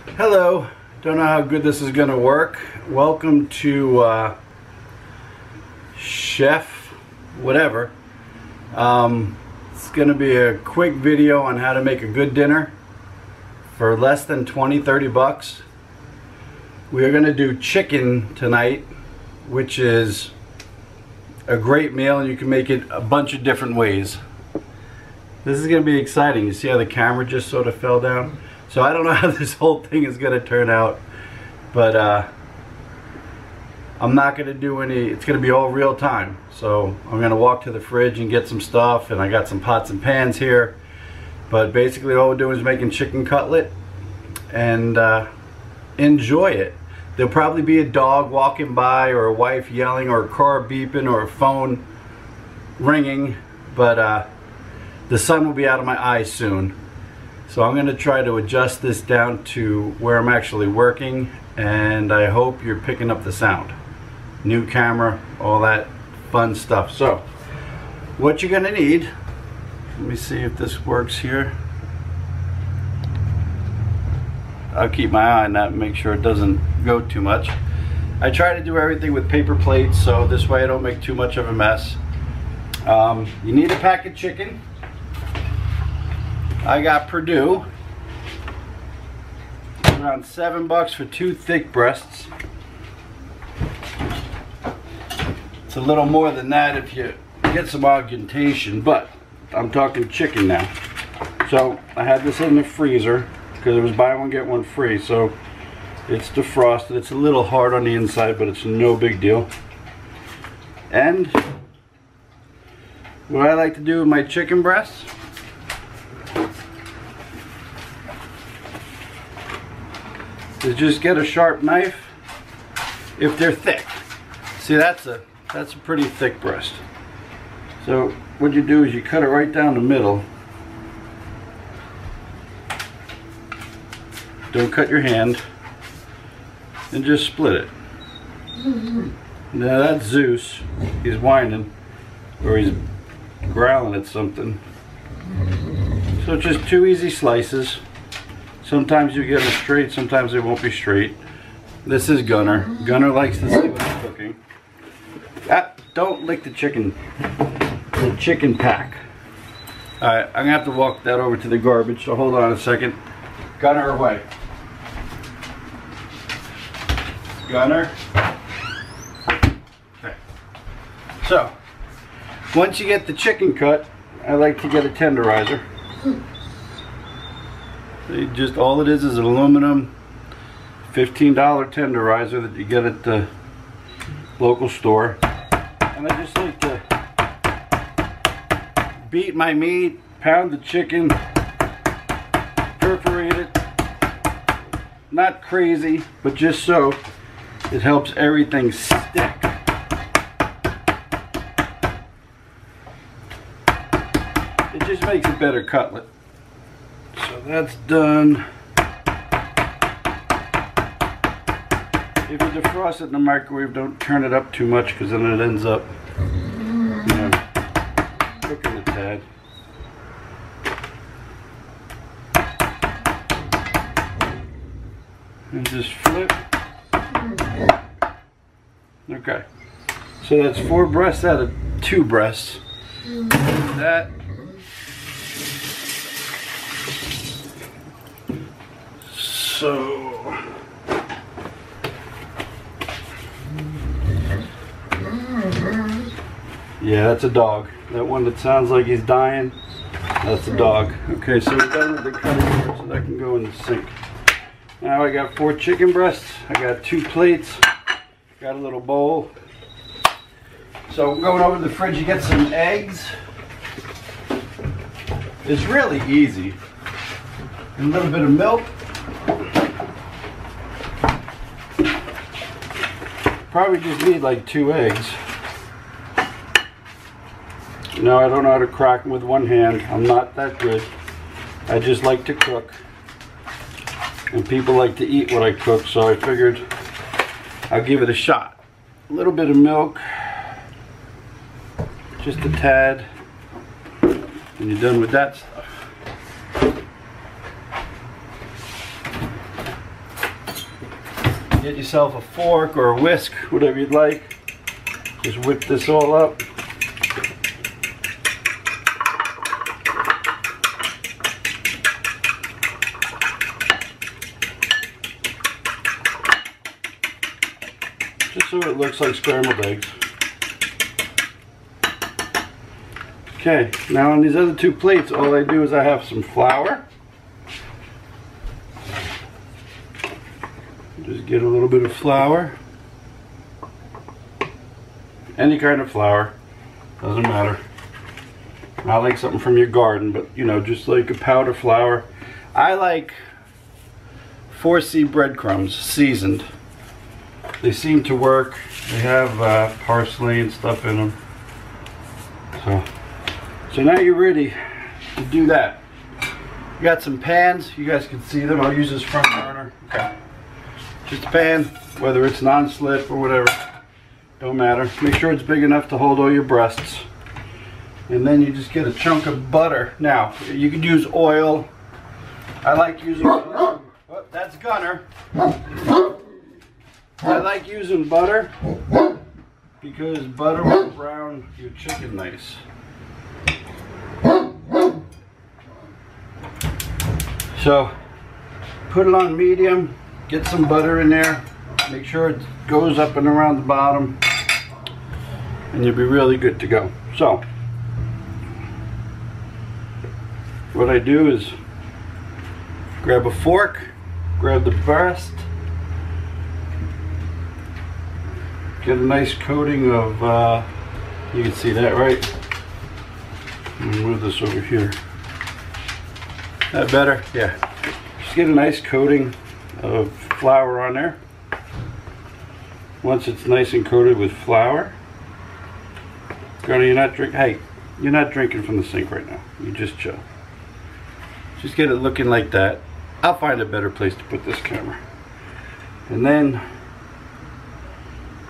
Hello, don't know how good this is going to work. Welcome to Chef whatever. It's going to be a quick video on how to make a good dinner for less than 20-30 bucks. We are going to do chicken tonight, which is a great meal, and you can make it a bunch of different ways. This is going to be exciting. You see how the camera just sort of fell down? So I don't know how this whole thing is going to turn out, but I'm not going to do any, it's going to be all real time. So I'm going to walk to the fridge and get some stuff, and I got some pots and pans here. But basically all we're doing is making chicken cutlet and enjoy it. There'll probably be a dog walking by, or a wife yelling, or a car beeping, or a phone ringing, but the sun will be out of my eyes soon. So I'm going to try to adjust this down to where I'm actually working, and I hope you're picking up the sound. New camera, all that fun stuff. So what you're going to need, let me see if this works here. I'll keep my eye on that and make sure it doesn't go too much. I try to do everything with paper plates, so this way I don't make too much of a mess. You need a pack of chicken. I got Purdue. Around $7 for 2 thick breasts. It's a little more than that if you get some augmentation, but I'm talking chicken now. So I had this in the freezer because it was buy one get one free, so it's defrosted. It's a little hard on the inside, but it's no big deal. And what I like to do with my chicken breasts is just get a sharp knife if they're thick. See, that's a pretty thick breast. So what you do is you cut it right down the middle. Don't cut your hand, and just split it. Now that's Zeus. He's whining, or he's growling at something. So just 2 easy slices. Sometimes you get them straight, sometimes they won't be straight. This is Gunner. Gunner likes to see what I'm cooking. Don't lick the chicken pack. Alright, I'm gonna have to walk that over to the garbage, so hold on a second. Gunner, away. Gunner. Okay. So, once you get the chicken cut, I like to get a tenderizer. Just all it is an aluminum $15 tenderizer that you get at the local store. And I just like to beat my meat, pound the chicken, perforate it. Not crazy, but just so it helps everything stick. It just makes a better cutlet. So that's done. If you defrost it in the microwave, don't turn it up too much, because then it ends up, you know, cooking a tad. And just flip. Okay. So that's 4 breasts out of 2 breasts. That. So yeah, that's a dog. That one that sounds like he's dying, that's a dog. Okay, so we're done with the cutting here, so that can go in the sink. Now I got 4 chicken breasts. I got 2 plates. Got a little bowl. So I'm going over to the fridge to get some eggs. It's really easy. And a little bit of milk. Probably just need like 2 eggs. You know, I don't know how to crack them with one hand. I'm not that good. I just like to cook. And people like to eat what I cook, so I figured I'll give it a shot. A little bit of milk. Just a tad. And you're done with that stuff. Get yourself a fork or a whisk, whatever you'd like. Just whip this all up. Just so it looks like scrambled eggs. Okay, now on these other two plates, all I do is I have some flour. Just get a little bit of flour. Any kind of flour, doesn't matter. I like something from your garden, but you know, just like a powder flour. I like 4C breadcrumbs, seasoned. They seem to work. They have parsley and stuff in them. So now you're ready to do that. You got some pans. You guys can see them. I'll use this front burner. Okay. Just a pan, whether it's non-slip or whatever. Don't matter. Make sure it's big enough to hold all your breasts. And then you just get a chunk of butter. Now, you could use oil. I like using... Oh, that's Gunner. I like using butter because butter will brown your chicken nice. So put it on medium, get some butter in there, make sure it goes up and around the bottom, and you'll be really good to go. So what I do is grab a fork, grab the breast, get a nice coating of, you can see that, right? Let me move this over here. That better? Yeah. Just get a nice coating of flour on there. Once it's nice and coated with flour, Granny, you're not drinking from the sink right now. You just chill. Just get it looking like that. I'll find a better place to put this camera. And then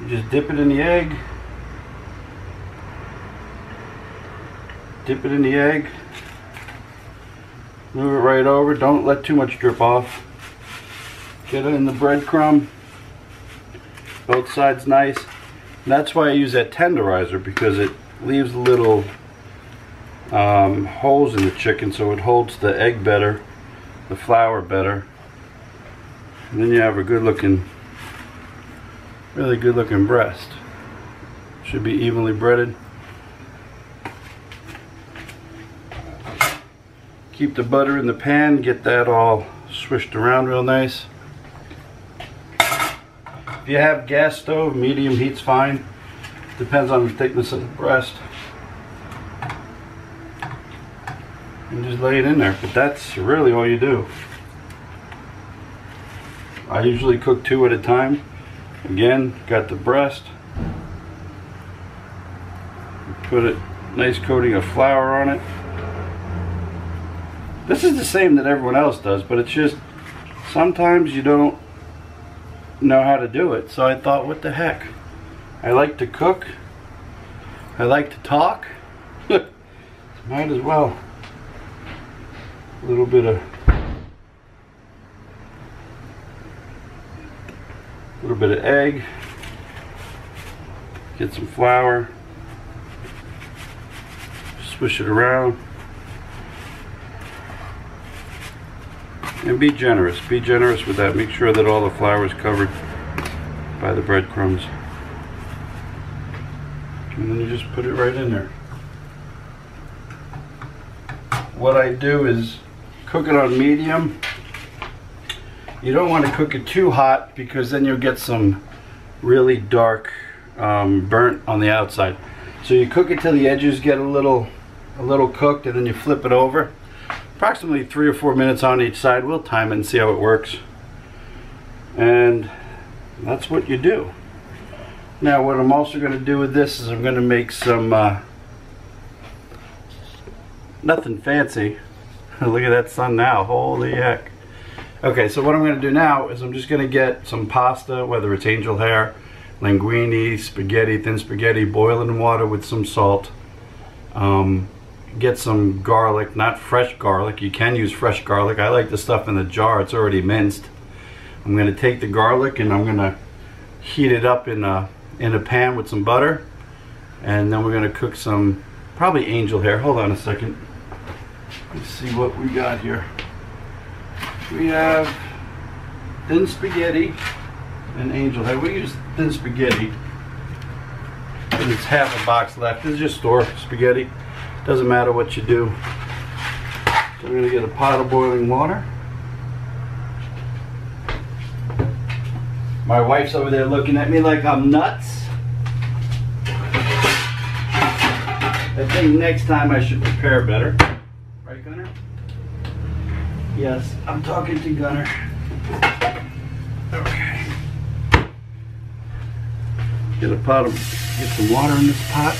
you just dip it in the egg. Dip it in the egg. Move it right over. Don't let too much drip off. Get it in the breadcrumb. Both sides nice. And that's why I use that tenderizer, because it leaves little holes in the chicken so it holds the egg better, the flour better. And then you have a good looking, really good looking breast. Should be evenly breaded. Keep the butter in the pan, get that all swished around real nice. If you have gas stove, medium heat's fine. Depends on the thickness of the breast. And just lay it in there, but that's really all you do. I usually cook 2 at a time. Again, got the breast. Put a nice coating of flour on it. This is the same that everyone else does, but it's just sometimes you don't know how to do it. So I thought, what the heck? I like to cook. I like to talk. Might as well. A little bit of egg. Get some flour. Swish it around. And be generous. Be generous with that. Make sure that all the flour is covered by the breadcrumbs. And then you just put it right in there. What I do is cook it on medium. You don't want to cook it too hot because then you'll get some really dark burnt on the outside. So you cook it till the edges get a little cooked, and then you flip it over. Approximately 3 or 4 minutes on each side. We'll time it and see how it works. And that's what you do. Now what I'm also going to do with this is I'm going to make some, nothing fancy. Look at that sun now, holy heck. Okay, so what I'm going to do now is I'm just going to get some pasta, whether it's angel hair, linguine, spaghetti, thin spaghetti, boil it in water with some salt. Get some garlic, not fresh garlic. You can use fresh garlic. I like the stuff in the jar, it's already minced. I'm going to take the garlic and I'm going to heat it up in a pan with some butter, and then we're going to cook some probably angel hair. Hold on a second. Let's see what we got here. We have thin spaghetti and angel hair. We use thin spaghetti and it's half a box left. This is just store spaghetti. Doesn't matter what you do. So we're going to get a pot of boiling water. My wife's over there looking at me like I'm nuts. I think next time I should prepare better. Right, Gunner? Yes, I'm talking to Gunner. Okay. Get some water in this pot.